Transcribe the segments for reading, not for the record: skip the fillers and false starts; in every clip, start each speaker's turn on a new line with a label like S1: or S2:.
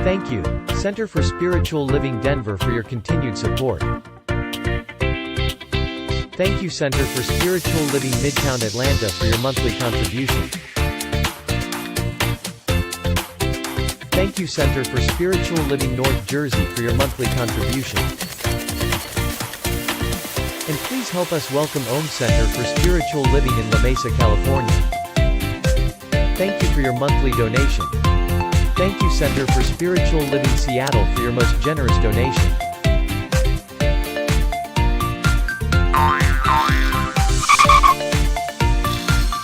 S1: Thank you, Center for Spiritual Living Denver, for your continued support. Thank you, Center for Spiritual Living Midtown Atlanta, for your monthly contribution. Thank you, Center for Spiritual Living North Jersey, for your monthly contribution. And please help us welcome Om Center for Spiritual Living in La Mesa, California. Thank you for your monthly donation. Thank you, Center for Spiritual Living Seattle, for your most generous donation.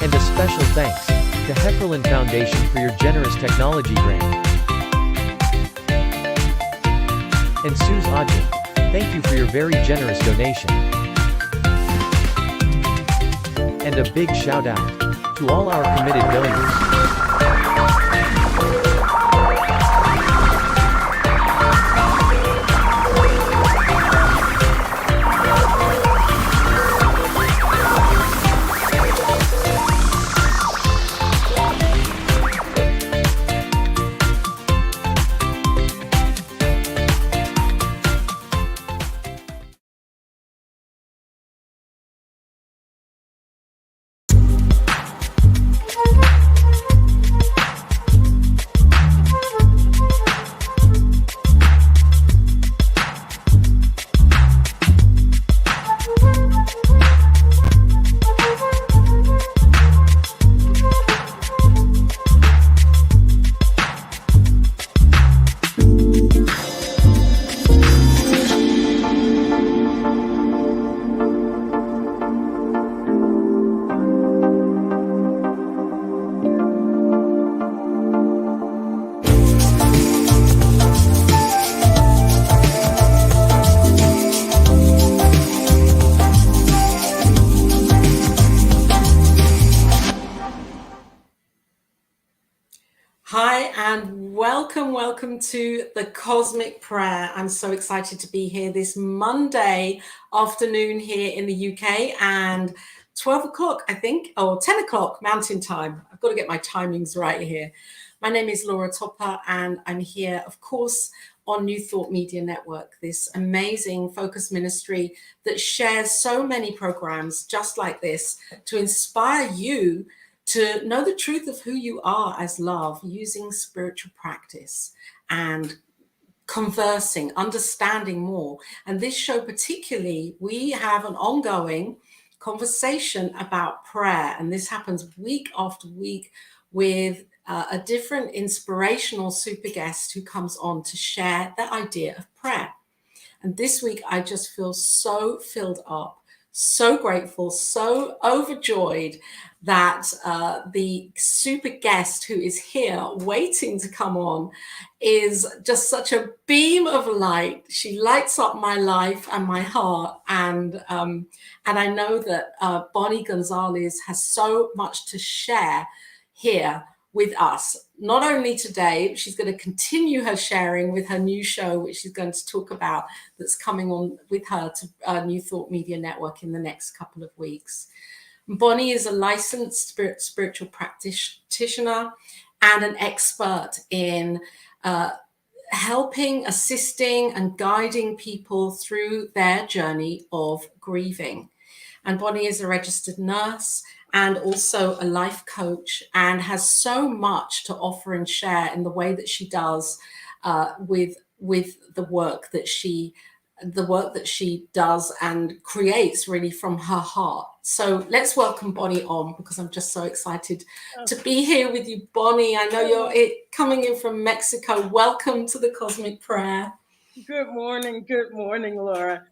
S1: And a special thanks to Hefferland Foundation for your generous technology grant. And Suze Ajit, thank you for your very generous donation. And a big shout out to all our committed donors.
S2: Hi, and welcome to the Cosmic Prayer. I'm so excited to be here this Monday afternoon here in the UK, and 12 o'clock, I think, or 10 o'clock Mountain Time. I've got to get my timings right here. My name is Laura Topper, and I'm here, of course, on New Thought Media Network, this amazing focus ministry that shares so many programs just like this to inspire you to know the truth of who you are as love, using spiritual practice and conversing, understanding more. And this show particularly, we have an ongoing conversation about prayer. And this happens week after week with a different inspirational super guest who comes on to share the idea of prayer. And this week, I just feel so filled up, so grateful, so overjoyed that the super guest who is here waiting to come on is just such a beam of light. She lights up my life and my heart. And I know that Bonnie Gonzalez has so much to share here with us. Not only today, she's going to continue her sharing with her new show, which she's going to talk about, that's coming on with her to New Thought Media Network in the next couple of weeks. Bonnie is a licensed spiritual practitioner and an expert in helping, assisting, and guiding people through their journey of grieving. And Bonnie is a registered nurse and also a life coach, and has so much to offer and share in the way that she does with the work that she does and creates really from her heart. So let's welcome Bonnie on, because I'm just so excited to be here with you, Bonnie. I know you're coming in from Mexico. Welcome to the Cosmic Prayer.
S3: Good morning, Laura.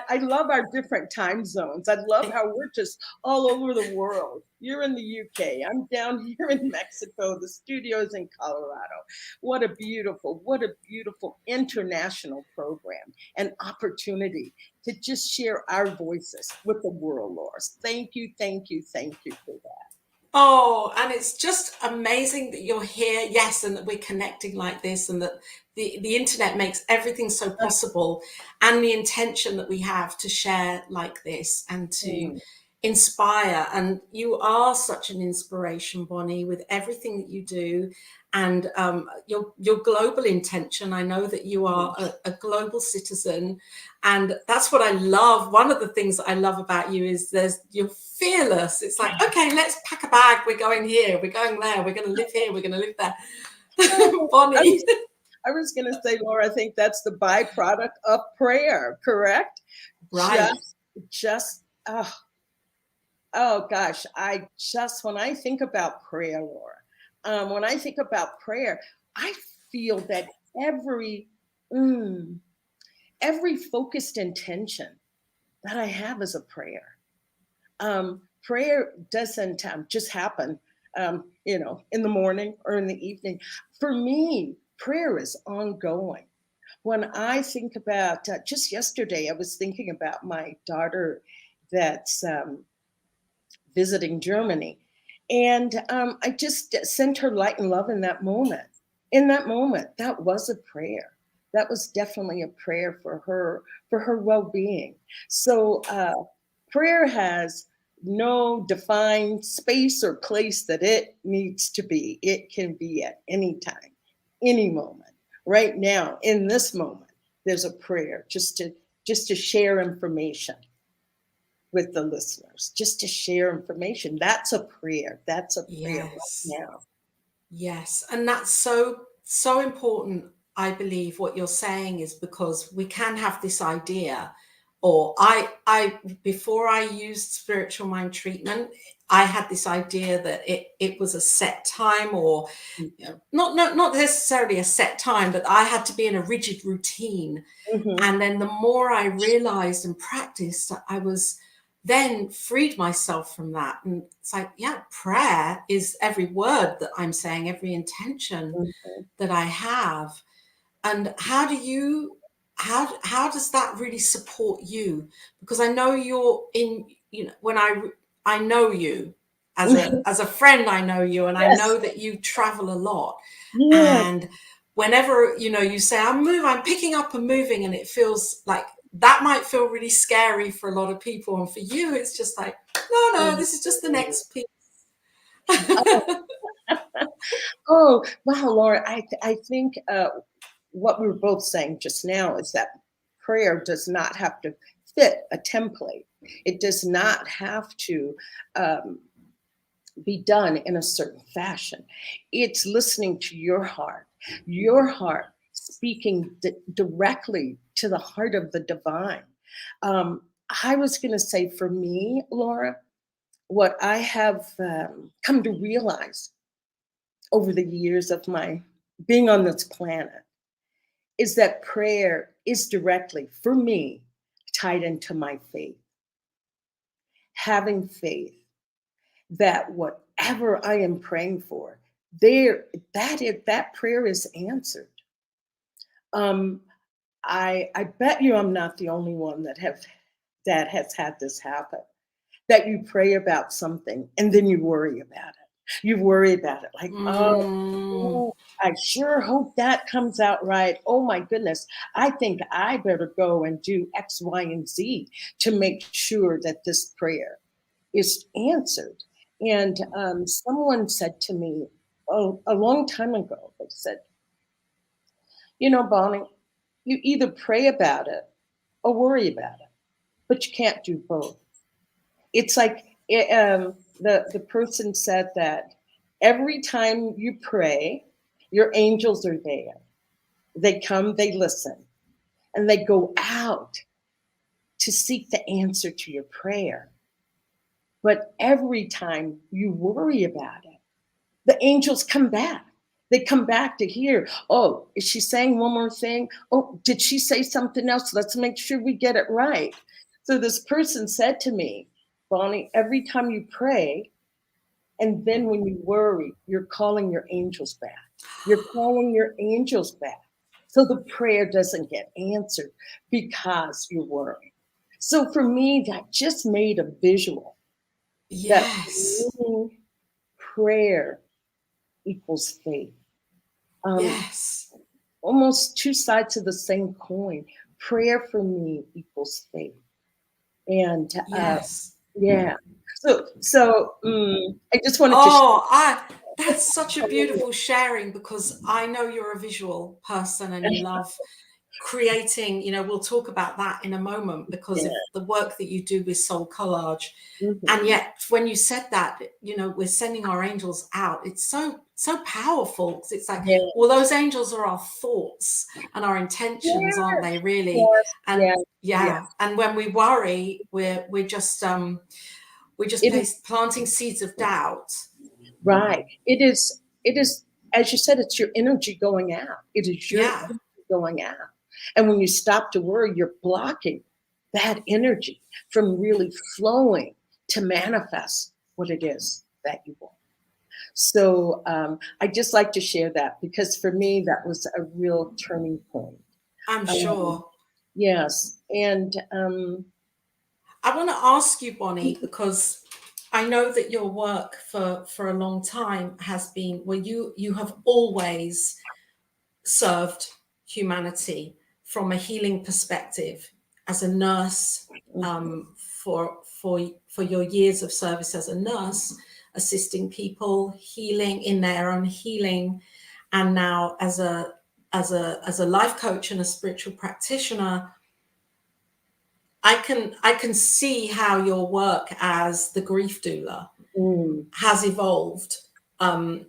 S3: I love our different time zones. I love how we're just all over the world. You're in the UK. I'm down here in Mexico. The studio's in Colorado. What a beautiful international program and opportunity to just share our voices with the world, Laura. Thank you for that.
S2: Oh, and it's just amazing that you're here. Yes, and that we're connecting like this, and that the internet makes everything so possible, and the intention that we have to share like this and to inspire. And you are such an inspiration, Bonnie, with everything that you do, and your global intention. I know that you are a global citizen, and that's what I love. One of the things that I love about you is you're fearless. It's like, okay, let's pack a bag. We're going here. We're going there. We're going to live here. We're going to live there. Bonnie.
S3: I was going to say, Laura, I think that's the byproduct of prayer, correct?
S2: Right.
S3: Oh gosh, when I think about prayer, Laura, when I think about prayer, I feel that every focused intention that I have is a prayer. Prayer doesn't just happen, in the morning or in the evening. For me, prayer is ongoing. When I think about, just yesterday, I was thinking about my daughter that's visiting Germany. And I just sent her light and love in that moment. In that moment, that was a prayer. That was definitely a prayer for her well-being. So prayer has no defined space or place that it needs to be. It can be at any time, any moment. Right now, in this moment, there's a prayer just to share information with the listeners, just to share information. That's a prayer. That's a prayer right now.
S2: Yes. And that's so important. I believe what you're saying is because we can have this idea, or I before I used spiritual mind treatment, I had this idea that it was a set time, or not necessarily a set time, but I had to be in a rigid routine. And then the more I realized and practiced, I was then freed myself from that. And it's like, yeah, prayer is every word that I'm saying, every intention that I have. And how does that really support you? Because I know you're in, when I know you as a friend, I know you, and I know that you travel a lot. And whenever, you say, I'm picking up and moving, and it feels like that might feel really scary for a lot of people. And for you, it's just like, no, this is just the next piece.
S3: Oh, wow, Laura, I think what we were both saying just now is that prayer does not have to fit a template. It does not have to be done in a certain fashion. It's listening to your heart speaking directly to the heart of the divine. I was going to say, for me, Laura, what I have come to realize over the years of my being on this planet is that prayer is directly, for me, tied into my faith. Having faith that whatever I am praying for, that prayer is answered. I bet you I'm not the only one that has had this happen. That you pray about something and then you worry about it. You worry about it like, oh, I sure hope that comes out right. Oh my goodness, I think I better go and do X, Y, and Z to make sure that this prayer is answered. And someone said to me a long time ago, they said, Bonnie, you either pray about it or worry about it, but you can't do both. It's like the person said that every time you pray, your angels are there. They come, they listen, and they go out to seek the answer to your prayer. But every time you worry about it, the angels come back. They come back to hear, oh, is she saying one more thing? Oh, did she say something else? Let's make sure we get it right. So this person said to me, Bonnie, every time you pray, and then when you worry, you're calling your angels back. You're calling your angels back. So the prayer doesn't get answered because you're worrying. So for me, that just made a visual.
S2: Yes.
S3: That prayer equals faith.
S2: Yes.
S3: Almost two sides of the same coin. Prayer for me equals faith. And
S2: yes.
S3: Yeah. So I just wanted to
S2: That's such a beautiful sharing, because I know you're a visual person and you love creating, we'll talk about that in a moment, because of
S3: yeah.
S2: the work that you do with soul collage.
S3: Mhm.
S2: And yet when you said that, we're sending our angels out, it's so powerful, because it's like,
S3: Yeah.
S2: well, those angels are our thoughts and our intentions, aren't they, really?
S3: Yes.
S2: And
S3: Yes.
S2: yeah,
S3: Yes.
S2: and when we worry, we're just
S3: It is
S2: planting seeds of doubt.
S3: right. It is, as you said, it's your energy going out. It is your
S2: Yeah.
S3: energy going out. And when you stop to worry, you're blocking that energy from really flowing to manifest what it is that you want. So I just like to share that, because for me, that was a real turning point.
S2: I'm
S3: Um,
S2: sure.
S3: yes. And
S2: I want to ask you, Bonnie, because I know that your work for a long time has been where you have always served humanity from a healing perspective as a nurse, for your years of service as a nurse, assisting people healing in their own healing, and now as a life coach and a spiritual practitioner. I can see how your work as the grief doula
S3: mm,
S2: has evolved, um,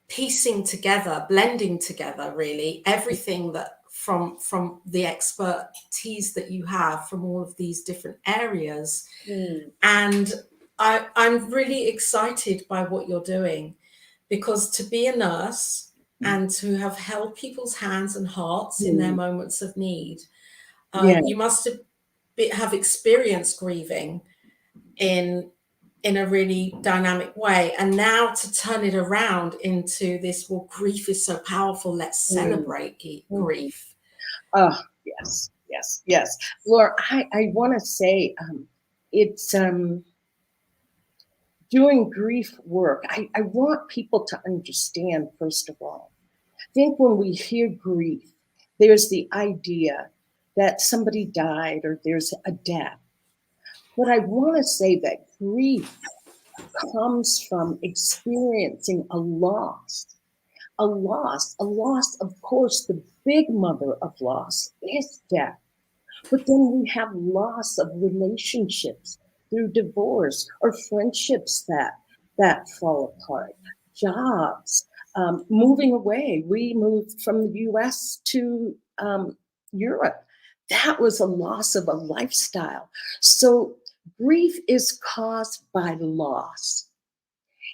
S2: piecing together, blending together, really everything that from the expertise that you have from all of these different areas.
S3: mm,
S2: And I'm really excited by what you're doing, because to be a nurse and to have held people's hands and hearts in their
S3: mm,
S2: moments of need,
S3: yeah,
S2: you must have experienced grieving in a really dynamic way, and now to turn it around into this, well, grief is so powerful, let's
S3: mm,
S2: celebrate
S3: mhm.
S2: grief.
S3: Oh, yes, yes, yes. Laura, I want to say it's doing grief work. I want people to understand, first of all, I think when we hear grief, there's the idea that somebody died or there's a death. But I want to say that grief comes from experiencing a loss, of course, the big mother of loss is death. But then we have loss of relationships through divorce, or friendships that fall apart, jobs, moving away. We moved from the U.S. to Europe. That was a loss of a lifestyle. So grief is caused by loss,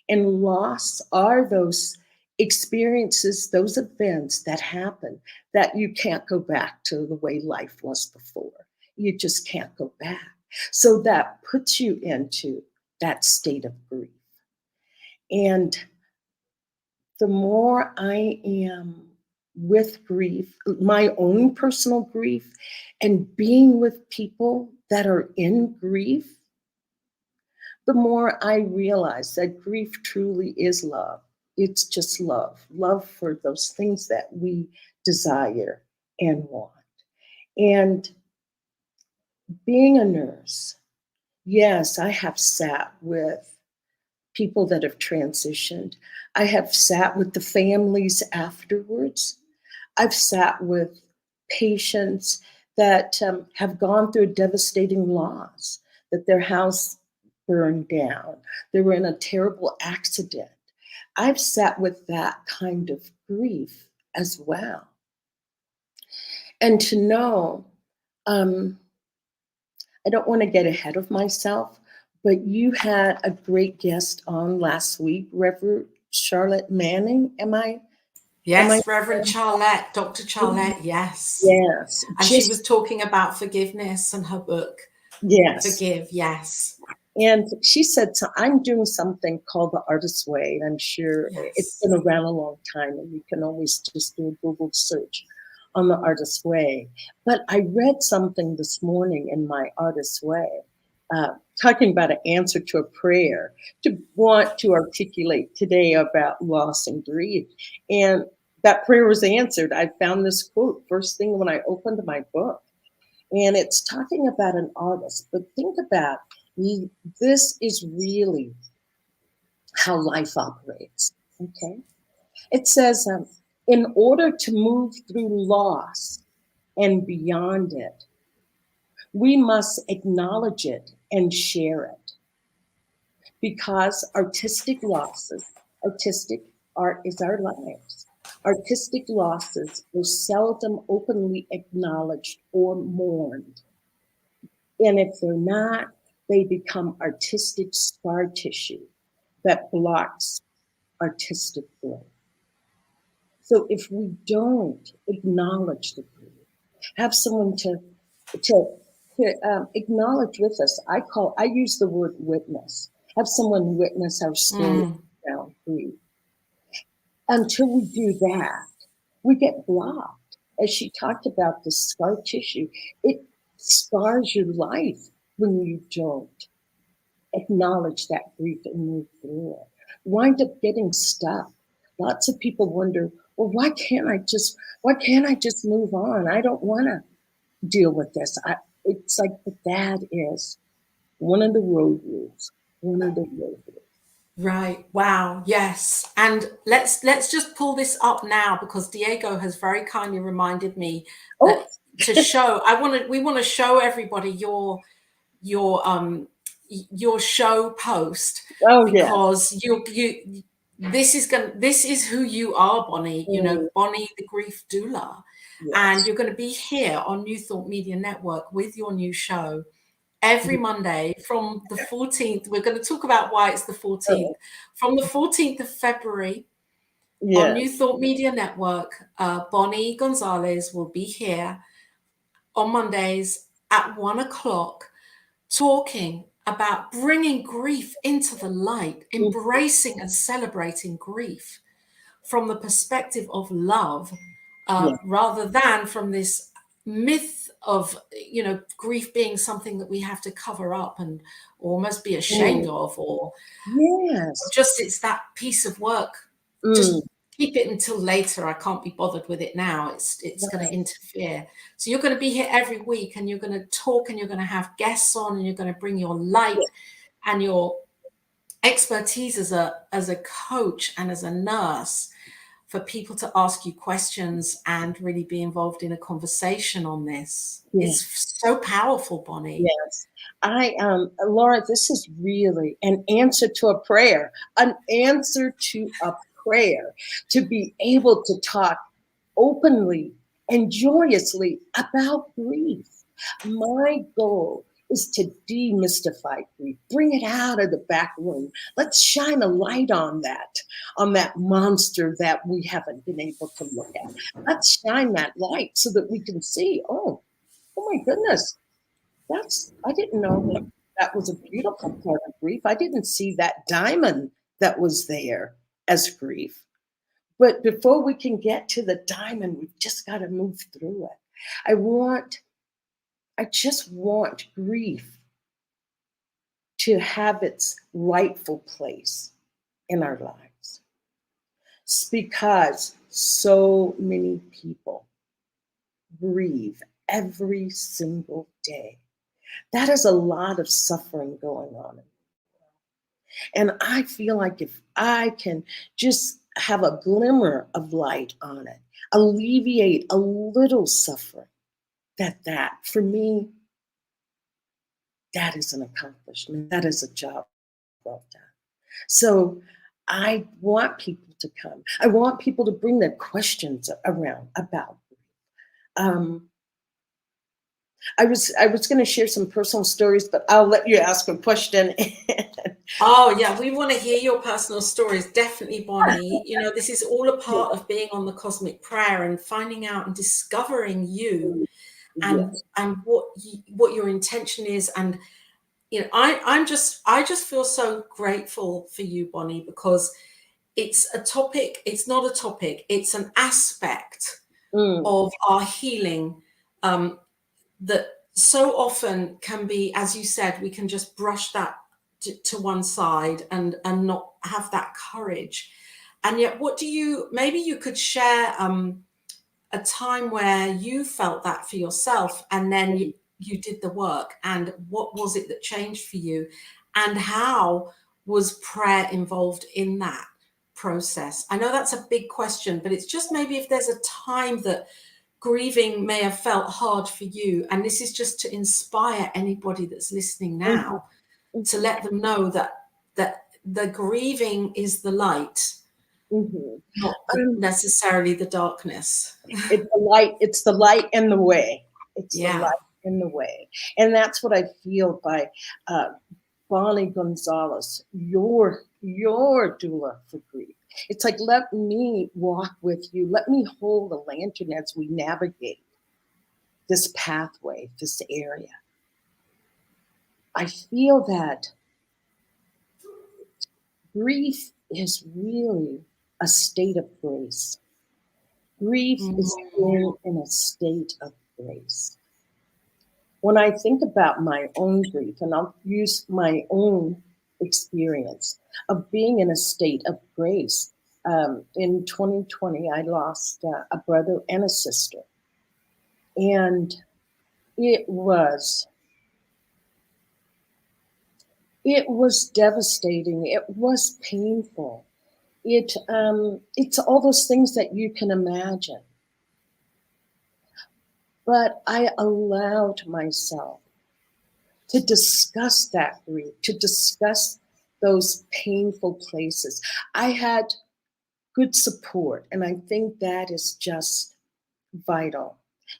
S3: and loss are those experiences, those events that happen that you can't go back to the way life was before. You just can't go back. So that puts you into that state of grief. And the more I am with grief, my own personal grief, and being with people that are in grief, the more I realize that grief truly is love. It's just love for those things that we desire and want. And being a nurse, yes, I have sat with people that have transitioned. I have sat with the families afterwards. I've sat with patients that have gone through a devastating loss, that their house burned down, they were in a terrible accident. I've sat with that kind of grief as well. And to know, um, I don't want to get ahead of myself, but you had a great guest on last week, Reverend Charlotte Manning. Am I?
S2: Yes, Reverend Charlotte, Dr. Charlotte, yes.
S3: Yes,
S2: And she
S3: just
S2: was talking about forgiveness and her book,
S3: yes.
S2: Forgive, yes.
S3: And she said, so I'm doing something called the Artist's Way. And I'm sure it's
S2: Yes.
S3: been around a long time, and you can always just do a Google search on the Artist's Way. But I read something this morning in my Artist's Way, talking about an answer to a prayer to want to articulate today about loss and grief. And that prayer was answered. I found this quote first thing when I opened my book. And it's talking about an artist. But think about This is really how life operates. Okay. It says, in order to move through loss and beyond it, we must acknowledge it and share it. Because artistic art is our lives. Artistic losses are seldom openly acknowledged or mourned. And if they're not, they become artistic scar tissue that blocks artistic growth. So if we don't acknowledge the grief, have someone to acknowledge with us. I use the word witness. Have someone witness our story around grief. Until we do that, we get blocked. As she talked about the scar tissue, it scars your life when you don't acknowledge that grief and move through it. Wind up getting stuck. Lots of people wonder, well, why can't I just move on? I don't want to deal with this. It's like, but that is one of the road rules. One of the road rules.
S2: Right. Wow. Yes. And let's just pull this up now, because Diego has very kindly reminded me that to show. We want to show everybody your show post, because this is who you are, Bonnie. You know, Bonnie the grief doula. Yes. And you're going to be here on New Thought Media Network with your new show every Monday from the 14th. We're going to talk about why it's the 14th. From the 14th of February on New Thought Media Network, Bonnie Gonzalez will be here on Mondays at 1 o'clock talking about bringing grief into the light, embracing and celebrating grief from the perspective of love, rather than from this myth of, you know, grief being something that we have to cover up and almost be ashamed of, or just it's that piece of work. Just keep it until later. I can't be bothered with it now. It's going to interfere. So you're going to be here every week, and you're going to talk, and you're going to have guests on, and you're going to bring your light and your expertise as a coach and as a nurse for people to ask you questions and really be involved in a conversation on this. It's so powerful, Bonnie.
S3: Yes. Laura, this is really an answer to a prayer, to be able to talk openly and joyously about grief. My goal is to demystify grief, bring it out of the back room. Let's shine a light on that monster that we haven't been able to look at. Let's shine that light so that we can see, oh my goodness, I didn't know that was a beautiful part of grief. I didn't see that diamond that was there as grief. But before we can get to the diamond, we've just got to move through it. I just want grief to have its rightful place in our lives. It's because so many people grieve every single day. That is a lot of suffering going on. And I feel like if I can just have a glimmer of light on it, alleviate a little suffering, that for me, that is an accomplishment. That is a job well done. So I want people to come. I want people to bring their questions around about grief. I was going to share some personal stories, but I'll let you ask a question.
S2: Oh yeah, we want to hear your personal stories, definitely, Bonnie. You know, this is all a part of being on the Cosmic Prayer and finding out and discovering you, and what your intention is. And you know, I just feel so grateful for you, Bonnie, because it's a topic. It's not a topic. It's an aspect of our healing. That so often can be, as you said, we can just brush that to one side and not have that courage. And yet, maybe you could share a time where you felt that for yourself, and then you did the work, and what was it that changed for you, and how was prayer involved in that process? I know that's a big question, but it's just maybe if there's a time that grieving may have felt hard for you, and this is just to inspire anybody that's listening now,
S3: Mm-hmm.
S2: to let them know that the grieving is the light,
S3: Mm-hmm.
S2: not necessarily the darkness.
S3: It's the light. It's the light and the way. It's the
S2: Yeah.
S3: light and the way. And that's what I feel by Bonnie Gonzalez, your doula for grief. It's like, let me walk with you. Let me hold the lantern as we navigate this pathway, this area. I feel that grief is really a state of grace. Grief is being in a state of grace. When I think about my own grief, and I'll use my own experience of being in a state of grace, in 2020, I lost a brother and a sister. And it was devastating. It was painful. It's all those things that you can imagine. But I allowed myself to discuss that grief, to discuss those painful places. I had good support, and I think that is just vital,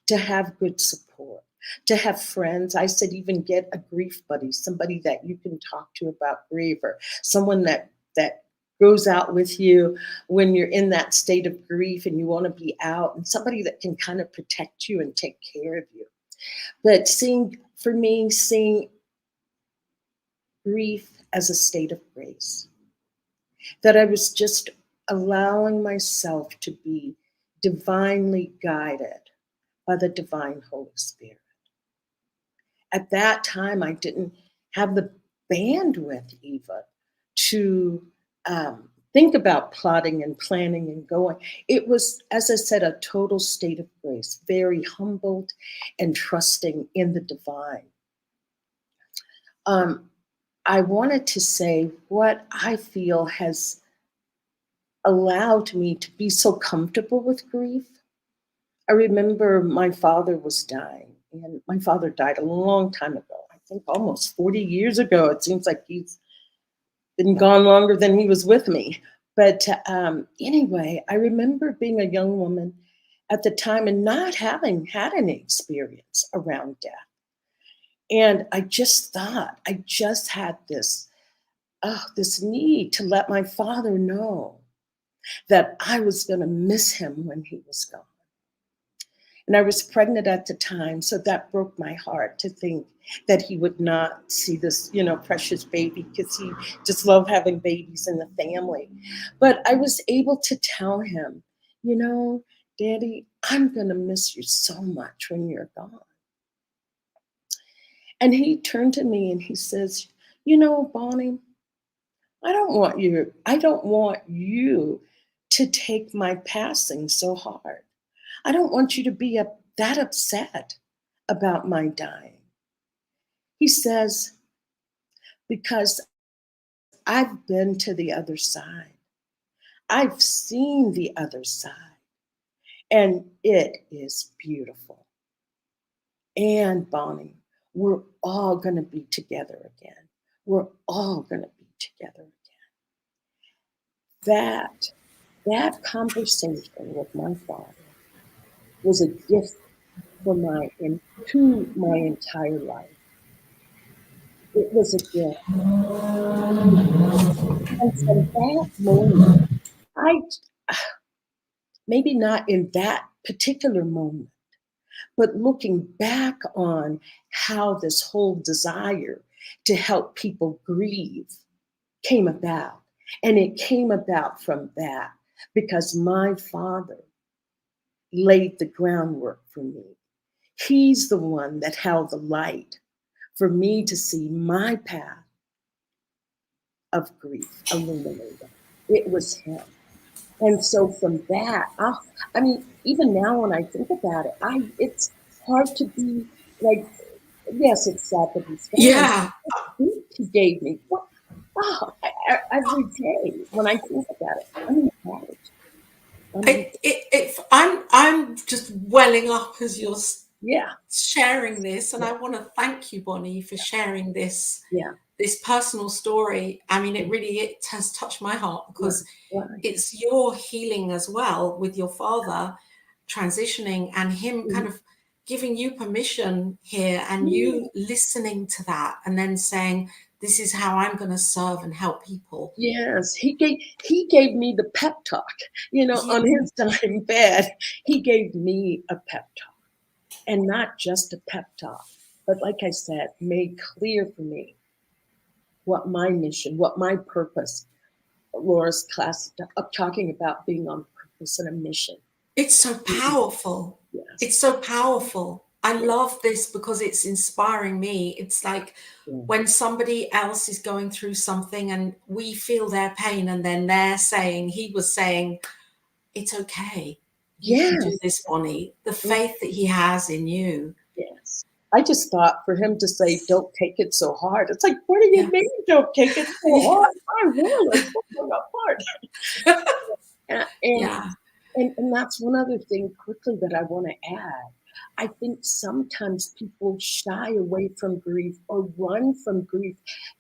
S3: to have good support, to have friends. I said, even get a grief buddy, somebody that you can talk to about grief, or someone that goes out with you when you're in that state of grief and you want to be out, and somebody that can kind of protect you and take care of you. But seeing grief as a state of grace, that I was just allowing myself to be divinely guided by the divine Holy Spirit. At that time, I didn't have the bandwidth, Eva, to think about plotting and planning and going. It was, as I said, a total state of grace, very humbled and trusting in the divine. I wanted to say what I feel has allowed me to be so comfortable with grief. I remember my father was dying, and my father died a long time ago. I think almost 40 years ago. It seems like he's been gone longer than he was with me. But anyway, I remember being a young woman at the time and not having had any experience around death. And I just thought, I just had this need to let my father know that I was going to miss him when he was gone. And I was pregnant at the time, so that broke my heart to think that he would not see this, precious baby, because he just loved having babies in the family. But I was able to tell him, Daddy, I'm going to miss you so much when you're gone. And he turned to me and he says, Bonnie, I don't want you to take my passing so hard. I don't want you to be that upset about my dying. He says, because I've been to the other side. I've seen the other side, and it is beautiful. And Bonnie, we're all going to be together again. We're all going to be together again. That conversation with my father was a gift to my entire life. It was a gift. And from that moment, maybe not in that particular moment, but looking back on how this whole desire to help people grieve came about. And it came about from that because my father laid the groundwork for me. He's the one that held the light for me to see my path of grief illuminated. It was him. And so from that, even now when I think about it, it's hard to be like yes, it's sad that he's gone.
S2: Yeah.
S3: He gave me. What? Oh, every day when I think about it, I'm embarrassed.
S2: I'm just welling up as you're
S3: Yeah,
S2: sharing this, and I want to thank you, Bonnie, for sharing this
S3: yeah,
S2: personal story. I mean, it has touched my heart because
S3: right.
S2: it's your healing as well with your father transitioning and him kind of giving you permission here and you listening to that and then saying, this is how I'm going to serve and help people.
S3: Yes, he gave me the pep talk. On his dying bed, he gave me a pep talk, and not just a pep talk, but like I said, made clear for me what my mission, what my purpose. Laura's class up talking about being on purpose and a mission.
S2: It's so powerful.
S3: Yes.
S2: It's so powerful. I love this because it's inspiring me. It's like when somebody else is going through something and we feel their pain and then he was saying, it's okay. You can do this, Bonnie. The faith that he has in you.
S3: Yes. I just thought for him to say, don't take it so hard. It's like, what do you mean don't take it so hard? I will. It's falling apart. And that's one other thing quickly that I want to add. I think sometimes people shy away from grief or run from grief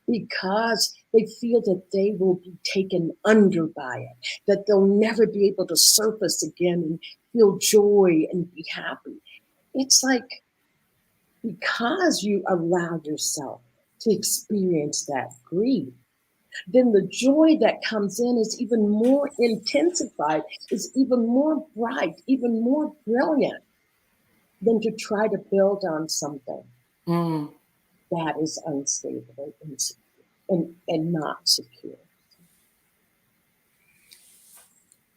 S3: because they feel that they will be taken under by it, that they'll never be able to surface again and feel joy and be happy. It's like, because you allow yourself to experience that grief, then the joy that comes in is even more intensified, is even more bright, even more brilliant than to try to build on something that is unstable and not secure.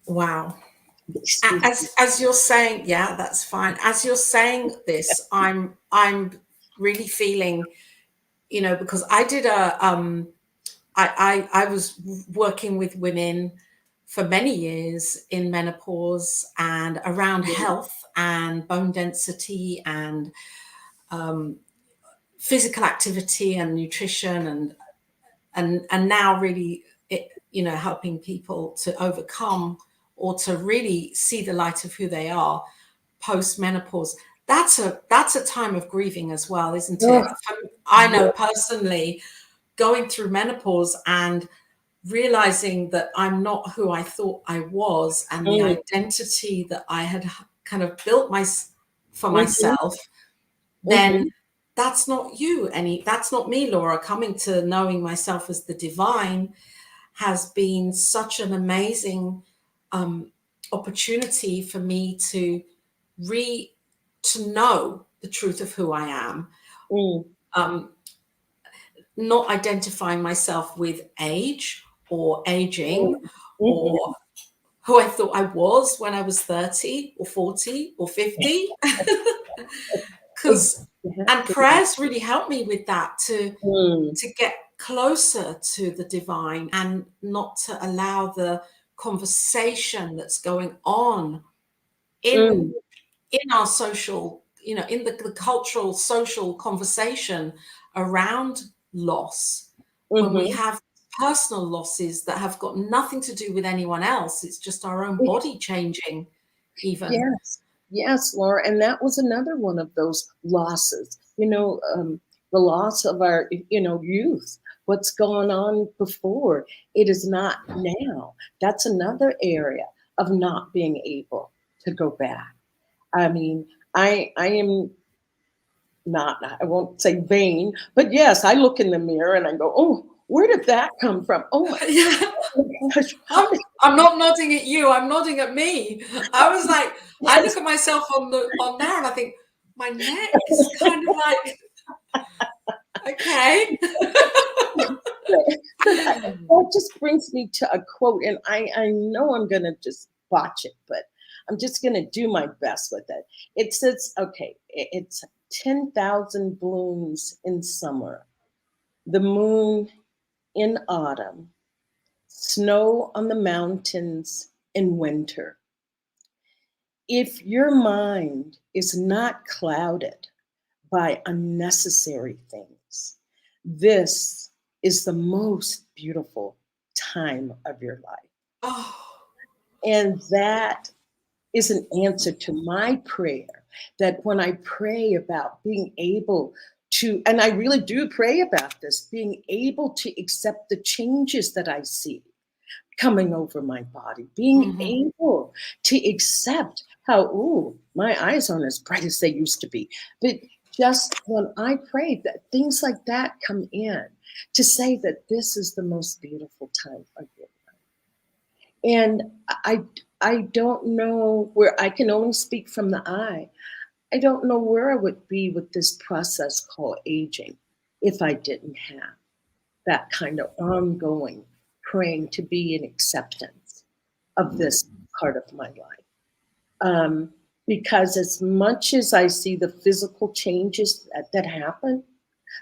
S2: Wow. As you're saying, yeah, that's fine. As you're saying this, I'm really feeling, because I did I was working with women for many years in menopause and around health and bone density and physical activity and nutrition and now really helping people to overcome or to really see the light of who they are post menopause. That's a time of grieving as well, isn't it? I know personally, going through menopause and realizing that I'm not who I thought I was, and the identity that I had kind of built for myself, then that's not you that's not me, Laura. Coming to knowing myself as the divine has been such an amazing opportunity for me to know the truth of who I am. Not identifying myself with age or aging or who I thought I was when I was 30 or 40 or 50. And prayers really helped me with that, to get closer to the divine and not to allow the conversation that's going on in our social, in the cultural social conversation around loss, when we have personal losses that have got nothing to do with anyone else. It's just our own body changing even.
S3: Yes, Laura. And that was another one of those losses, the loss of our, youth. What's gone on before, it is not now. That's another area of not being able to go back. I mean, I am not, I won't say vain, but yes, I look in the mirror and I go, oh, where did that come from? Oh my gosh.
S2: I'm not nodding at you, I'm nodding at me. I was like, I look at myself on there and I think my neck is kind of like, okay.
S3: That just brings me to a quote, and I know I'm gonna just botch it, but I'm just gonna do my best with it. It says, okay, it's 10,000 blooms in summer, the moon in autumn, snow on the mountains in winter. If your mind is not clouded by unnecessary things. This is the most beautiful time of your life.
S2: Oh.
S3: And that is an answer to my prayer, that when I pray about being able to, and I really do pray about this, being able to accept the changes that I see coming over my body, being able to accept how, ooh, my eyes aren't as bright as they used to be. But just when I pray, that things like that come in, to say that this is the most beautiful time of your life. And I don't know where, I can only speak from the I. I don't know where I would be with this process called aging if I didn't have that kind of ongoing praying to be in acceptance of this part of my life. Because as much as I see the physical changes that happen,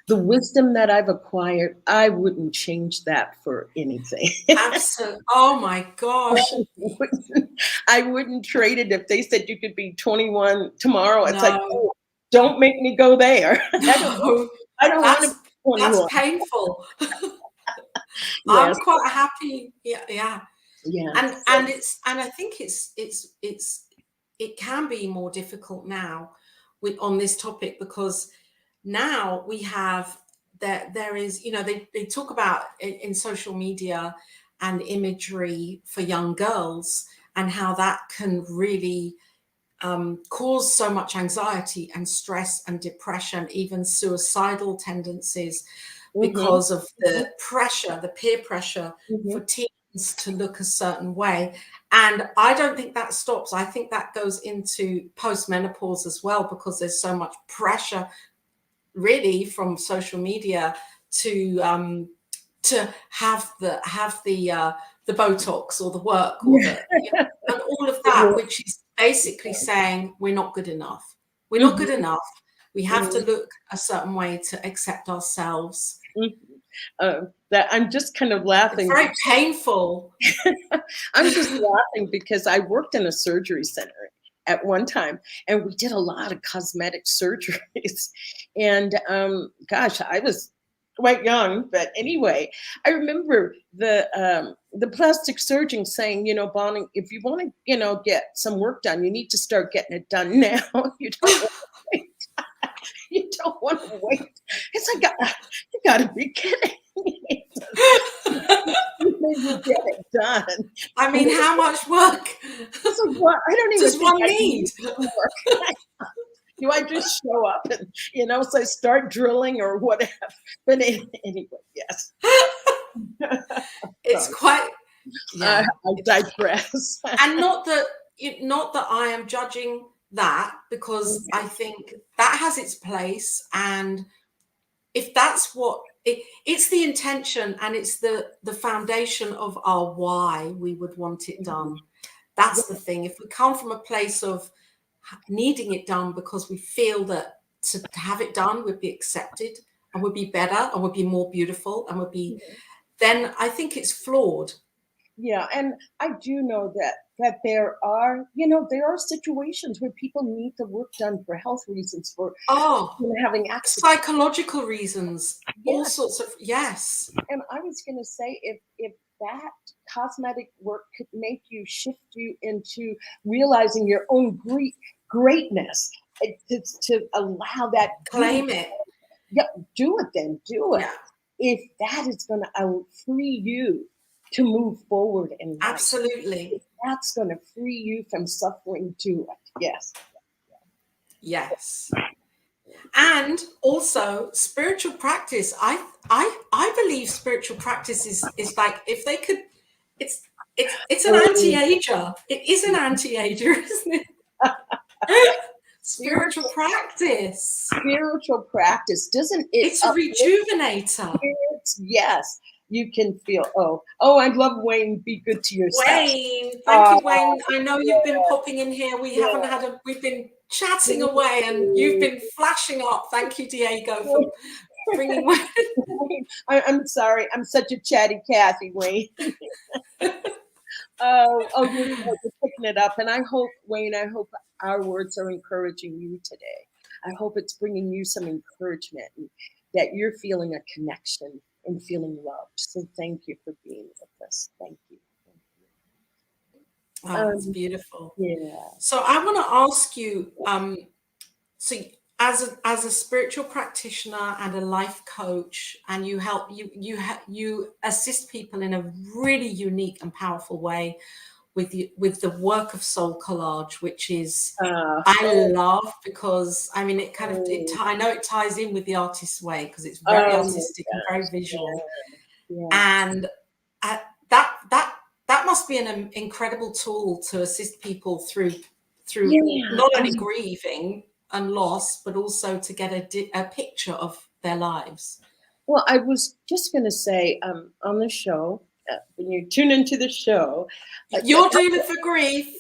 S3: the wisdom that I've acquired, I wouldn't change that for anything.
S2: Absolutely. Oh my gosh.
S3: I wouldn't trade it if they said you could be 21 tomorrow. It's like,
S2: No.
S3: oh, don't make me go there.
S2: No.
S3: I don't want to be 21.
S2: That's painful.
S3: Yes.
S2: I'm quite happy. Yeah.
S3: Yeah.
S2: And I think it can be more difficult now on this topic, because now we have there is, they talk about in social media and imagery for young girls, and how that can really cause so much anxiety and stress and depression, even suicidal tendencies, because of the pressure, the peer pressure for teens to look a certain way. And I don't think that stops. I think that goes into postmenopause as well, because there's so much pressure really from social media to have the Botox or the work or and all of that, which is basically saying we're not good enough. We're not good enough. We have to look a certain way to accept ourselves.
S3: That I'm just kind of laughing.
S2: It's very painful.
S3: I'm just laughing because I worked in a surgery center at one time, and we did a lot of cosmetic surgeries. And gosh, I was quite young, but anyway, I remember the plastic surgeon saying, Bonnie, if you want to, get some work done, you need to start getting it done now. You don't want to wait. You don't want to wait. It's like, you got to be kidding me. You get it done.
S2: I mean, how much work
S3: I don't even
S2: does one need?
S3: Do I just show up and, so start drilling or whatever? But anyway, yes.
S2: It's quite. Yeah.
S3: I digress.
S2: And not that I am judging that, because I think that has its place, and if that's what it's the intention, and it's the foundation of our why we would want it done. That's the thing. If we come from a place of needing it done because we feel that to have it done would be accepted and would be better and would be more beautiful and would be, then I think it's flawed.
S3: Yeah, and I do know that there are, there are situations where people need the work done for health reasons, for having access,
S2: psychological reasons, all sorts of, yes.
S3: And I was going to say, if that cosmetic work could make you shift you into realizing your own greatness, to allow that,
S2: claim it.
S3: Yeah, do it then, do it. Yeah. If that is going to free you to move forward in life.
S2: Absolutely.
S3: If that's going to free you from suffering, do it. Yes.
S2: Yes. And also spiritual practice. I believe spiritual practice is like, if they could, it's an anti-ager. It is an anti-ager, isn't it? Spiritual practice.
S3: Spiritual practice, doesn't it?
S2: It's a rejuvenator.
S3: Yes. You can feel, I love Wayne. Be good to yourself.
S2: Wayne, thank you, Wayne. I know you've been popping in here. We've been chatting away, and you've been flashing up. Thank you, Diego, for bringing Wayne.
S3: I'm sorry. I'm such a chatty Cathy, Wayne. You're picking it up. And I hope, Wayne, our words are encouraging you today. I hope it's bringing you some encouragement and that you're feeling a connection and feeling loved. So thank you for being with us. Thank you.
S2: Oh, that's beautiful.
S3: Yeah.
S2: So I want to ask you, so as a spiritual practitioner and a life coach, and you help you assist people in a really unique and powerful way with the work of soul collage, which is I love, because I mean it kind of I know it ties in with the artist's way because it's very artistic and very visual, and that must be an incredible tool to assist people through not only grieving and loss, but also to get a picture of their lives.
S3: Well, I was just going to say on the show, when you tune into the show,
S2: you're doing it for grief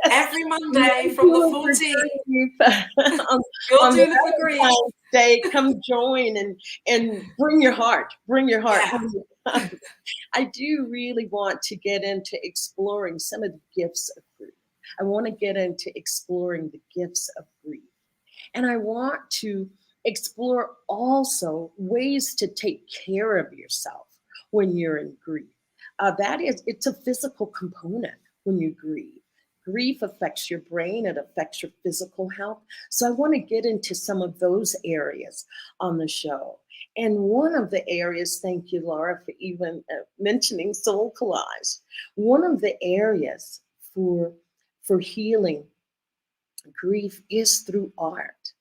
S2: every Monday from the 14th. You're doing it for grief.
S3: Day, come join and bring your heart. Bring your heart. Yeah. I do really want to get into exploring some of the gifts of grief. I want to get into exploring the gifts of grief. And I want to explore also ways to take care of yourself when you're in grief. It's a physical component when you grieve. Grief affects your brain, it affects your physical health. So I want to get into some of those areas on the show. And one of the areas, thank you, Laura, for even mentioning soul collage. One of the areas for healing grief is through art.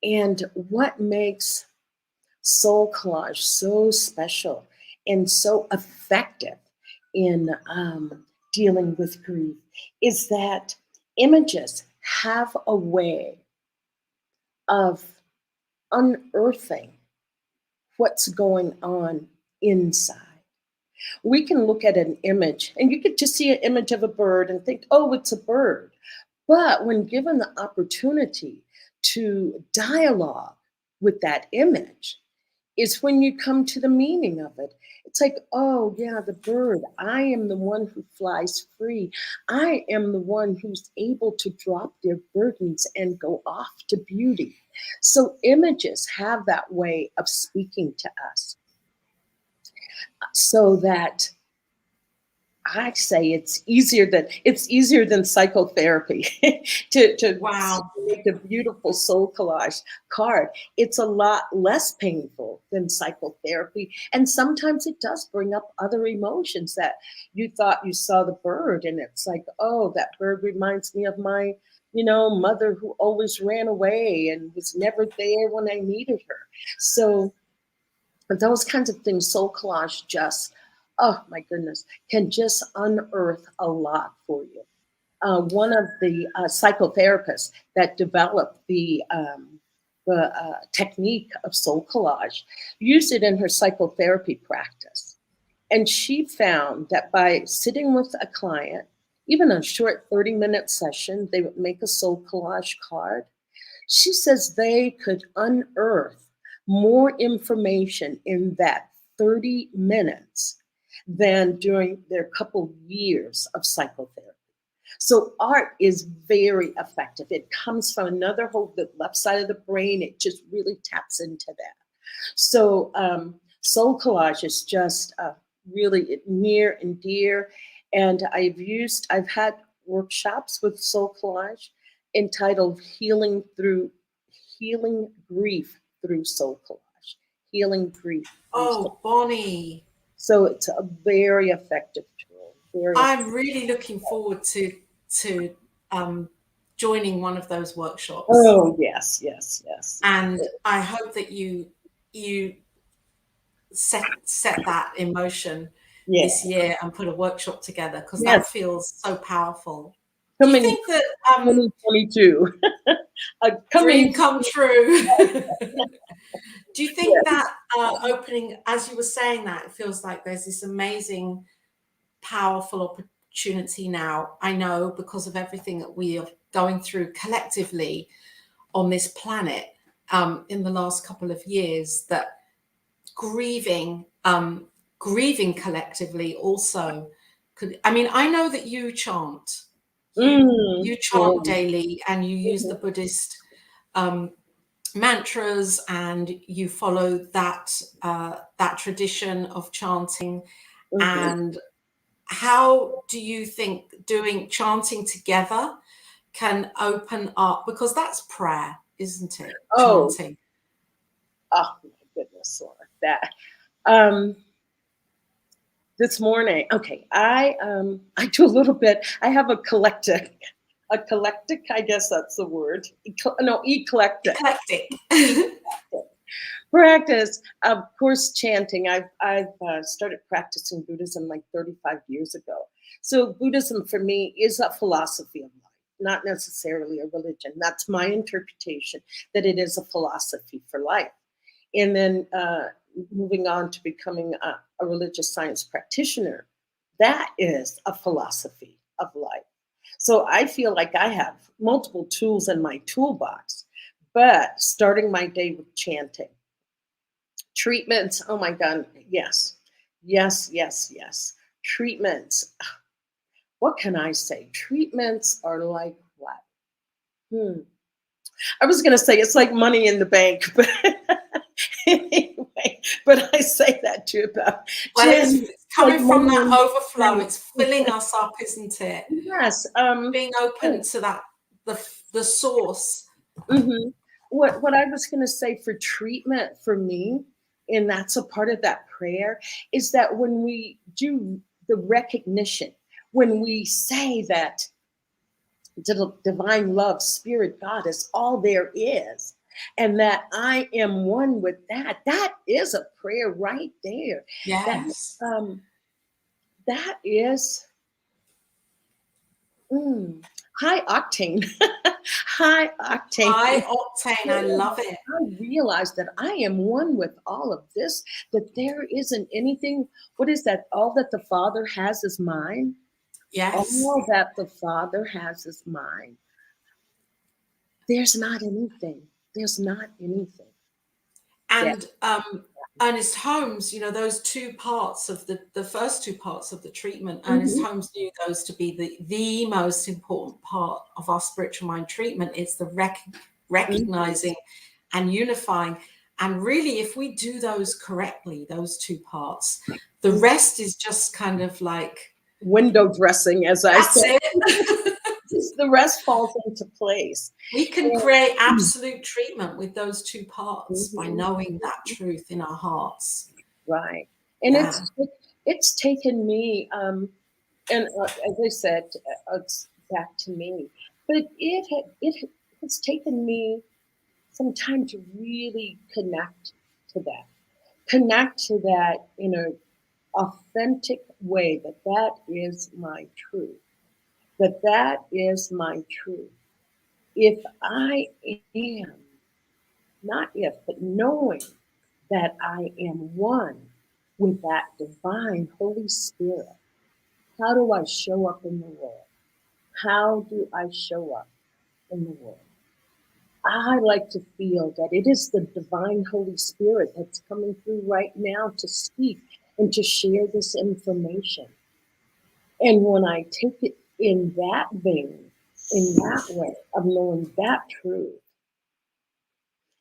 S3: And what makes soul collage so special and so effective in dealing with grief is that images have a way of unearthing what's going on inside. We can look at an image and you get to see an image of a bird and think, oh, it's a bird. But when given the opportunity to dialogue with that image, is when you come to the meaning of it. It's like, oh yeah, the bird. I am the one who flies free. I am the one who's able to drop their burdens and go off to beauty. So images have that way of speaking to us. So that I say it's easier than psychotherapy to make a beautiful soul collage card. It's a lot less painful than psychotherapy. And sometimes it does bring up other emotions that you thought you saw the bird. And it's like, oh, that bird reminds me of my, mother who always ran away and was never there when I needed her. So those kinds of things, soul collage just, oh my goodness, can just unearth a lot for you. One of the psychotherapists that developed the technique of soul collage used it in her psychotherapy practice. And she found that by sitting with a client, even a short 30-minute session, they would make a soul collage card. She says they could unearth more information in that 30 minutes than during their couple years of psychotherapy. So art is very effective. It comes from another whole, the left side of the brain. It just really taps into that. So soul collage is just really near and dear. And I've had workshops with soul collage entitled Healing Grief Through Soul Collage. Healing Grief.
S2: Oh, Bonnie.
S3: So it's a very effective tool.
S2: I'm really looking forward to joining one of those workshops.
S3: Oh, yes.
S2: And I hope that you set that in motion this year and put a workshop together, because that feels so powerful. Do you think that
S3: 2022
S2: dream come true? Do you think that opening, as you were saying that, it feels like there's this amazing, powerful opportunity now, I know, because of everything that we are going through collectively on this planet in the last couple of years, that grieving collectively also could, I mean, I know that you chant. You chant daily, and you use the Buddhist mantras, and you follow that that tradition of chanting. And how do you think chanting together can open up, because that's prayer, isn't it? Chanting.
S3: Oh my goodness, Laura, that. This morning, okay, I do a little bit. I have a eclectic, I guess that's the word. Eclectic practice. Of course, chanting. I've started practicing Buddhism like 35 years ago. So Buddhism for me is a philosophy of life, not necessarily a religion. That's my interpretation, that it is a philosophy for life. And then moving on to becoming a religious science practitioner, that is a philosophy of life. So I feel like I have multiple tools in my toolbox, but starting my day with chanting. Treatments, oh my God, yes. Treatments, what can I say? Treatments are like what? I was going to say it's like money in the bank, but anyway, but I say that too about
S2: well, it's coming like from that overflow. It's filling us up, isn't it?
S3: Yes.
S2: Being open to that, the source.
S3: What I was going to say for treatment for me, and that's a part of that prayer, is that when we do the recognition, when we say that the divine love, spirit, God is all there is, and that I am one with that, that is a prayer right there.
S2: Yes.
S3: That is high octane. High octane.
S2: High octane. I love it.
S3: I realize that I am one with all of this, that there isn't anything. What is that? All that the Father has is mine.
S2: Yes.
S3: All that the Father has is mine. There's not anything. There's not anything.
S2: And Ernest Holmes, you know, those two parts of the first two parts of the treatment, Ernest Holmes knew those to be the most important part of our spiritual mind treatment. It's the recognizing and unifying. And really, if we do those correctly, those two parts, the rest is just kind of like
S3: window dressing, as I say. The rest falls into place.
S2: We can create absolute treatment with those two parts by knowing that truth in our hearts.
S3: Right. And it's taken me, and as I said, it's back to me, but it has taken me some time to really connect to that in an authentic way, that is my truth. That is my truth. If I am, not if, but knowing that I am one with that divine Holy Spirit, how do I show up in the world? How do I show up in the world? I like to feel that it is the divine Holy Spirit that's coming through right now to speak and to share this information. And when I take it in that vein, in that way of knowing that truth,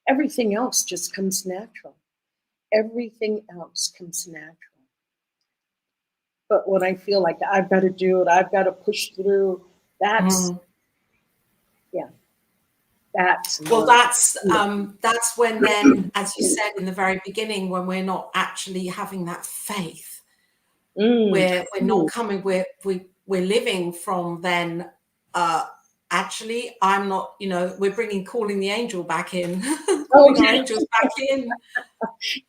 S3: everything else just comes natural. Everything else comes natural. But when I feel like I've got to do it, I've got to push through, that's that's
S2: when then, as you said in the very beginning, when we're not actually having that faith, we're not coming, we're living from then actually I'm not, you know, we're calling the angel back in. Calling our angels back in.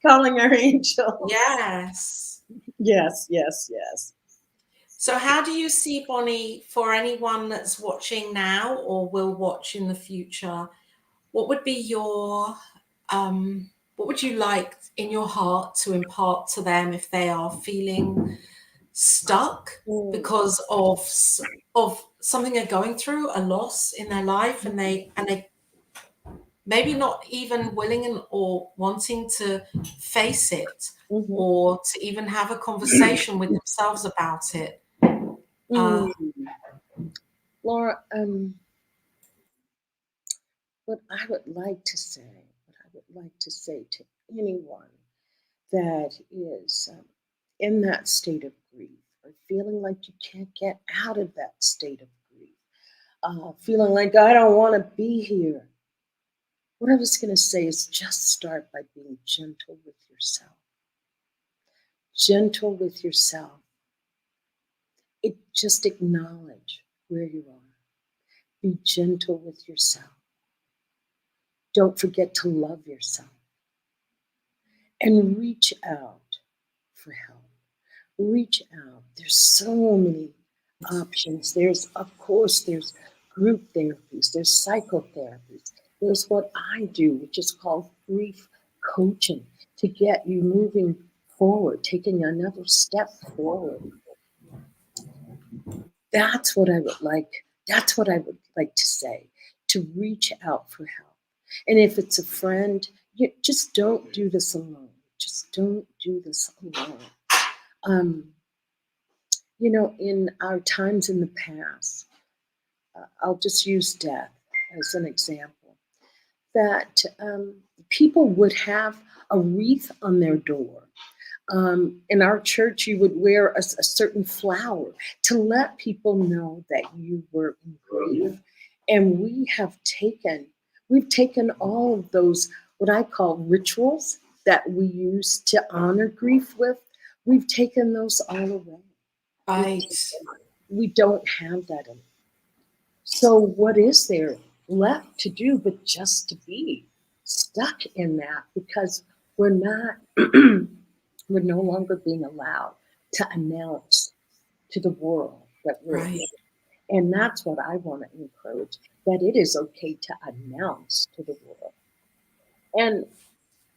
S3: Calling our angel.
S2: Yes. So how do you see, Bonnie, for anyone that's watching now or will watch in the future, what would be your, what would you like in your heart to impart to them if they are feeling stuck because of something they're going through, a loss in their life, and they maybe not even willing or wanting to face it or to even have a conversation with themselves about it?
S3: Laura, what I would like to say like to say to anyone that is in that state of grief, or feeling like you can't get out of that state of grief, feeling like I don't want to be here. What I was going to say is just start by being gentle with yourself. Gentle with yourself. Just acknowledge where you are. Be gentle with yourself. Don't forget to love yourself. And reach out for help. Reach out. There's so many options. There's group therapies, there's psychotherapies, there's what I do, which is called grief coaching, to get you moving forward, taking another step forward. That's what I would like to say, to reach out for help. And if it's a friend, just don't do this alone. Just don't do this alone. In our times in the past, I'll just use death as an example, that people would have a wreath on their door. In our church, you would wear a certain flower to let people know that you were in grief. And we've taken all of those, what I call rituals that we use to honor grief with, we've taken those all away.
S2: Right.
S3: We don't have that anymore. So what is there left to do but just to be stuck in that, because we're no longer being allowed to announce to the world that we're
S2: right.
S3: here. And that's what I want to encourage, that it is okay to announce to the world. And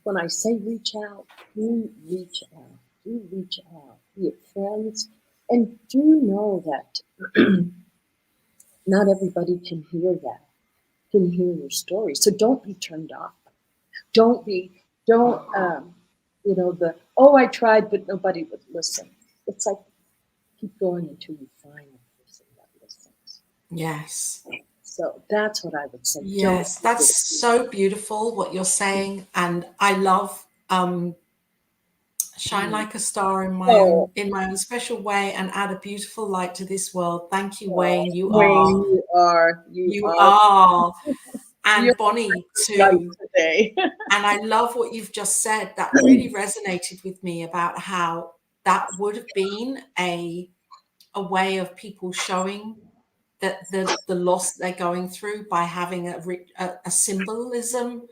S3: when I say reach out, do reach out. Do reach out. Be it friends. And do know that not everybody can hear that, can hear your story. So don't be turned off. I tried, but nobody would listen. It's like, keep going until you find a person that listens.
S2: Yes.
S3: So that's what I would say.
S2: Yes, that's so beautiful what you're saying. And I love shine like a star in my own special way, and add a beautiful light to this world. Thank you, Wayne. You are. And Bonnie too.
S3: Today.
S2: And I love what you've just said. That really resonated with me, about how that would have been a way of people showing that the loss they're going through, by having a symbolism,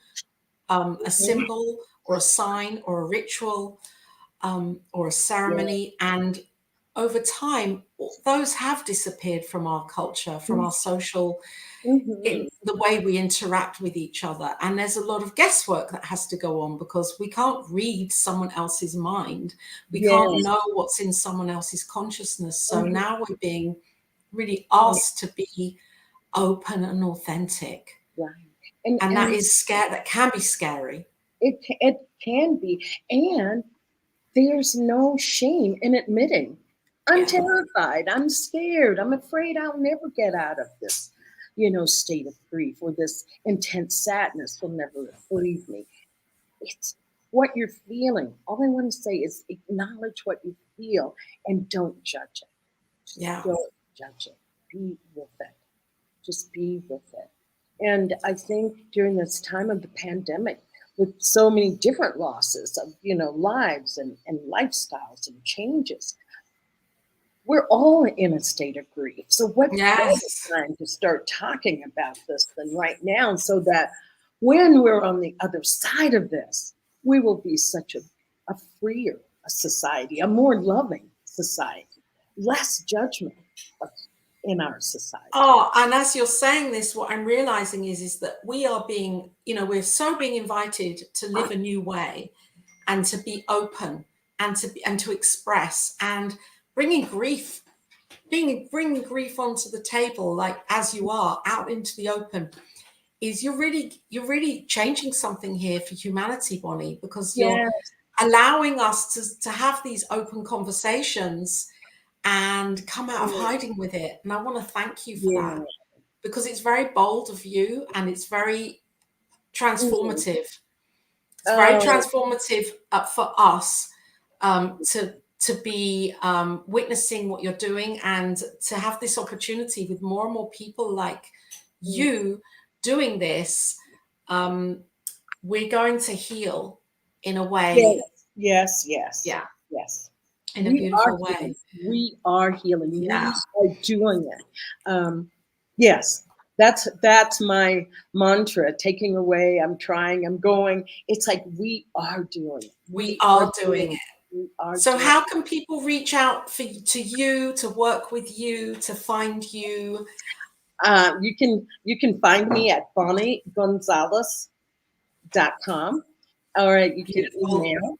S2: a symbol or a sign or a ritual, or a ceremony. And over time, those have disappeared from our culture, from our social, in the way we interact with each other. And there's a lot of guesswork that has to go on, because we can't read someone else's mind. We can't know what's in someone else's consciousness. So now we're being really asked to be open and authentic.
S3: Right.
S2: And that is scary. That can be scary.
S3: It can be. And there's no shame in admitting, I'm terrified, I'm scared, I'm afraid I'll never get out of this, state of grief, or this intense sadness will never leave me. It's what you're feeling. All I want to say is acknowledge what you feel and don't judge it. Don't judge it. Be with it. Just be with it. And I think during this time of the pandemic, with so many different losses of, lives and lifestyles and changes, we're all in a state of grief. So what better time to start talking about this than right now, so that when we're on the other side of this, we will be such a freer society, a more loving society, less judgment in our society.
S2: Oh, and as you're saying this, what I'm realizing is that we are being, we're so being invited to live a new way, and to be open, and to express, and bringing grief onto the table, like as you are, out into the open, is you're really changing something here for humanity, Bonnie, because you're allowing us to have these open conversations and come out of hiding with it. And I want to thank you for that, because it's very bold of you, and it's very transformative. It's very transformative for us to be witnessing what you're doing and to have this opportunity with more and more people like you doing this. We're going to heal in a way.
S3: Yes.
S2: Yeah.
S3: Yes.
S2: In a beautiful way.
S3: Healing. We are healing.
S2: Yeah.
S3: We are doing it. Yes. That's my mantra. Taking away, I'm trying, I'm going. It's like we are doing it.
S2: We are doing it.
S3: We are
S2: so
S3: doing
S2: how can people reach out to you, to work with you, to find you?
S3: You can find me at bonniegonzalez.com, or you can email.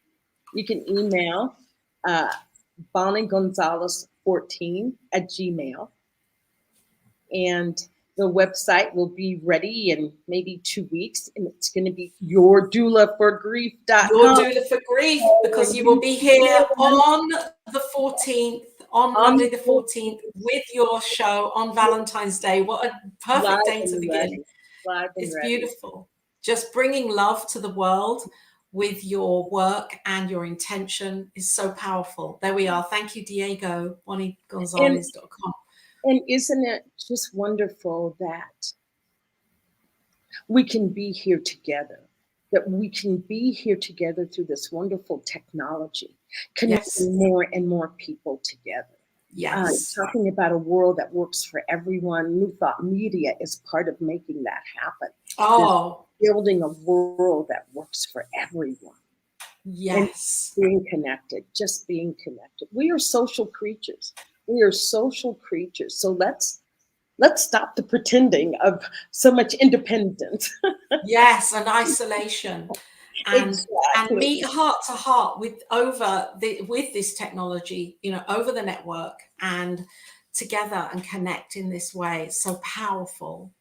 S3: You can email bonniegonzalez14@gmail, and the website will be ready in maybe 2 weeks, and it's going to be yourdoulaforgrief.com.
S2: Your Doula for Grief, because you will be here on the 14th, on Monday the 14th, with your show on Valentine's Day. What a perfect day to begin. It's beautiful. Just bringing love to the world with your work and your intention is so powerful. There we are. Thank you, Diego, BonnieGonzalez.com.
S3: And isn't it just wonderful that we can be here together, that we can be here together through this wonderful technology, connecting more and more people together.
S2: Yes.
S3: Talking about a world that works for everyone. New Thought Media is part of making that happen.
S2: Oh.
S3: Building a world that works for everyone.
S2: Yes.
S3: And being connected, just being connected. We are social creatures. We are social creatures. So let's stop the pretending of so much independence.
S2: Yes, and isolation. And meet heart to heart with this technology, over the network, and together and connect in this way. It's so powerful.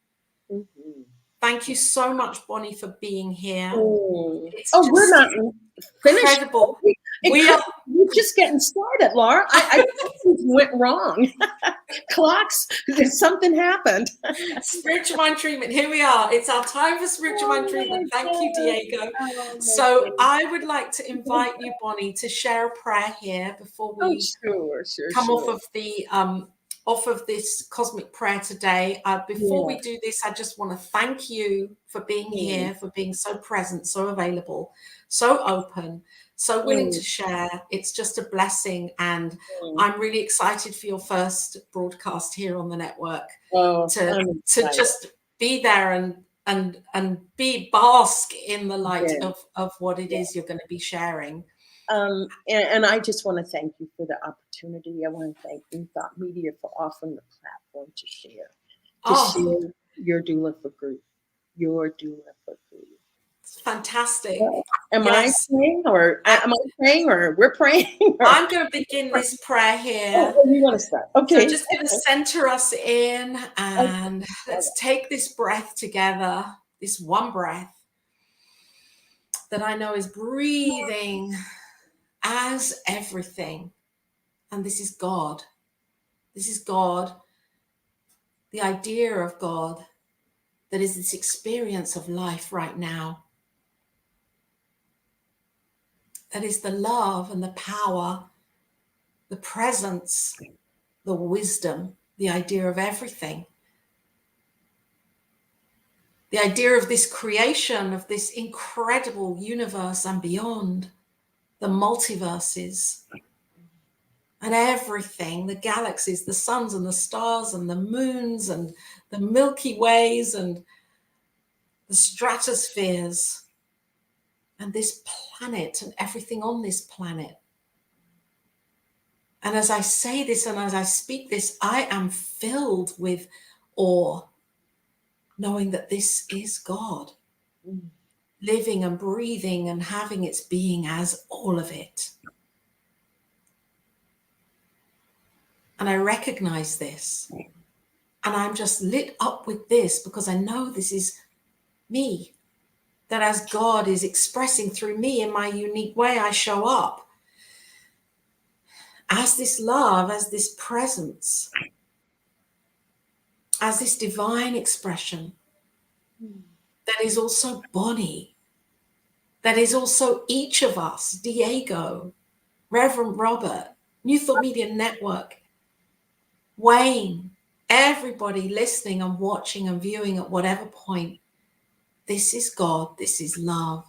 S2: Mm-hmm. Thank you so much, Bonnie, for being here.
S3: We're not finished.
S2: Incredible.
S3: We're just getting started, Laura. I think went wrong. Clocks, something happened.
S2: Spiritual mind treatment. Here we are. It's our time for spiritual mind treatment. Thank you, Diego. So I would like to invite you, Bonnie, to share a prayer here before we come off of this cosmic prayer today. Before we do this, I just want to thank you for being here, for being so present, so available, so open, so willing to share. It's just a blessing, and I'm really excited for your first broadcast here on the network to just be there and be bask in the light of what it is you're going to be sharing.
S3: And I just want to thank you for the opportunity. I want to thank New Thought Media for offering the platform to share your doula for grief. Your doula for grief.
S2: It's fantastic.
S3: Am I praying, or we're praying?
S2: I'm going to begin this prayer here.
S3: You want to start? Okay.
S2: So I'm just going to center us in, and let's take this breath together. This one breath that I know is breathing as everything. And this is God. This is God. The idea of God that is this experience of life right now. That is the love and the power, the presence, the wisdom, the idea of everything. The idea of this creation, of this incredible universe and beyond, the multiverses and everything, the galaxies, the suns and the stars and the moons and the Milky Ways and the stratospheres and this planet and everything on this planet. And as I say this and as I speak this, I am filled with awe, knowing that this is God, living and breathing and having its being as all of it. And I recognize this. And I'm just lit up with this because I know this is me. That as God is expressing through me in my unique way, I show up as this love, as this presence, as this divine expression that is also Bonnie, that is also each of us, Diego, Reverend Robert, New Thought Media Network, Wayne, everybody listening and watching and viewing at whatever point. This is God, this is love.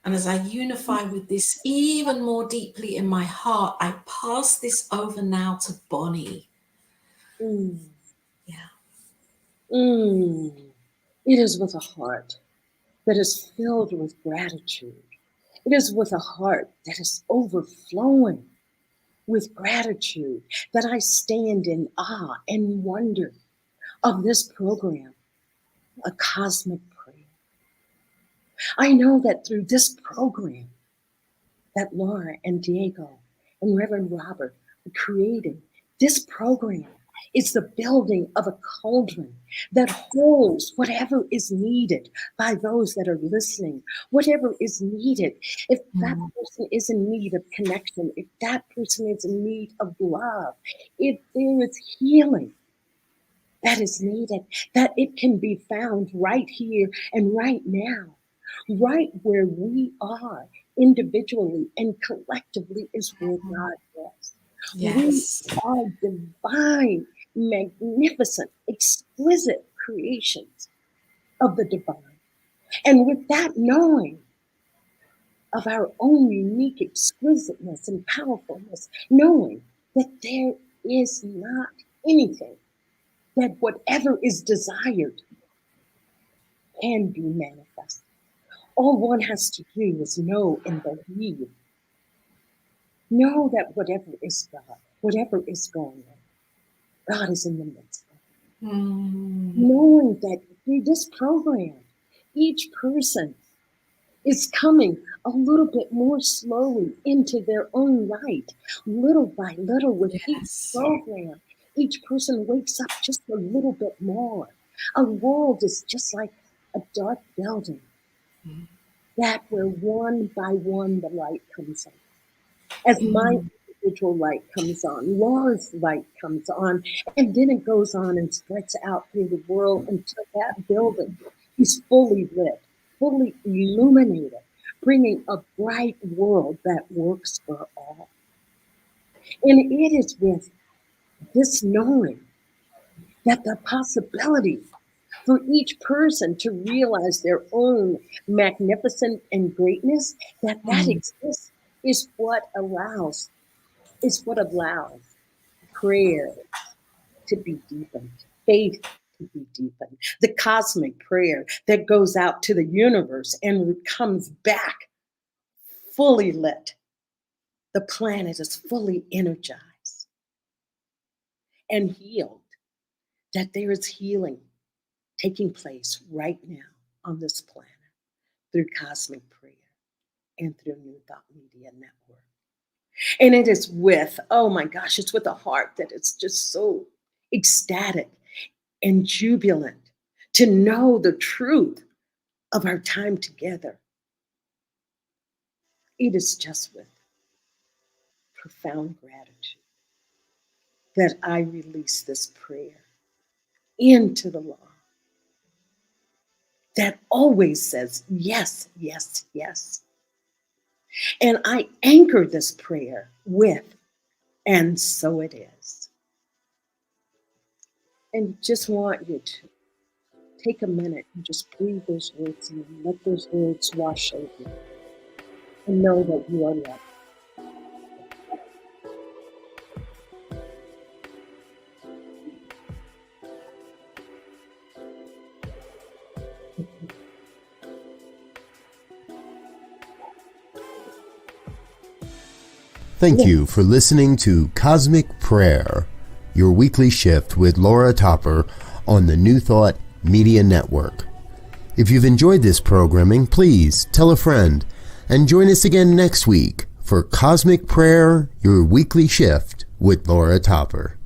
S2: And as I unify with this even more deeply in my heart, I pass this over now to Bonnie. Yeah.
S3: It is with a heart that is filled with gratitude. It is with a heart that is overflowing with gratitude that I stand in awe and wonder of this program, A Cosmic Prayer. I know that through this program that Laura and Diego and Reverend Robert are creating, this program is the building of a cauldron that holds whatever is needed by those that are listening, whatever is needed. If that person is in need of connection, if that person is in need of love, if there is healing that is needed, that it can be found right here and right now, right where we are individually and collectively is where God is.
S2: Yes.
S3: We are divine, magnificent, exquisite creations of the divine. And with that knowing of our own unique exquisiteness and powerfulness, knowing that there is not anything that whatever is desired can be manifested. All one has to do is know and believe. Know that whatever is God, whatever is going on, God is in the midst of it. Knowing that through this program, each person is coming a little bit more slowly into their own light, little by little with each program. Each person wakes up just a little bit more. Our world is just like a dark building. That where one by one the light comes on. As my individual light comes on, Laura's light comes on, and then it goes on and spreads out through the world until that building is fully lit, fully illuminated, bringing a bright world that works for all. And it is with this knowing that the possibility for each person to realize their own magnificence and greatness, that exists, is what allows prayer to be deepened, faith to be deepened, the cosmic prayer that goes out to the universe and comes back fully lit. The planet is fully energized and healed, that there is healing taking place right now on this planet through cosmic prayer and through New Thought Media Network. And it is with, oh my gosh, it's with a heart that is just so ecstatic and jubilant to know the truth of our time together. It is just with profound gratitude that I release this prayer into the law that always says yes, yes, yes. And I anchor this prayer with, and so it is. And just want you to take a minute and just breathe those words in and let those words wash over you. And know that you are loved.
S4: Thank you for listening to Cosmic Prayer, your weekly shift with Laura Topper on the New Thought Media Network. If you've enjoyed this programming, please tell a friend and join us again next week for Cosmic Prayer, your weekly shift with Laura Topper.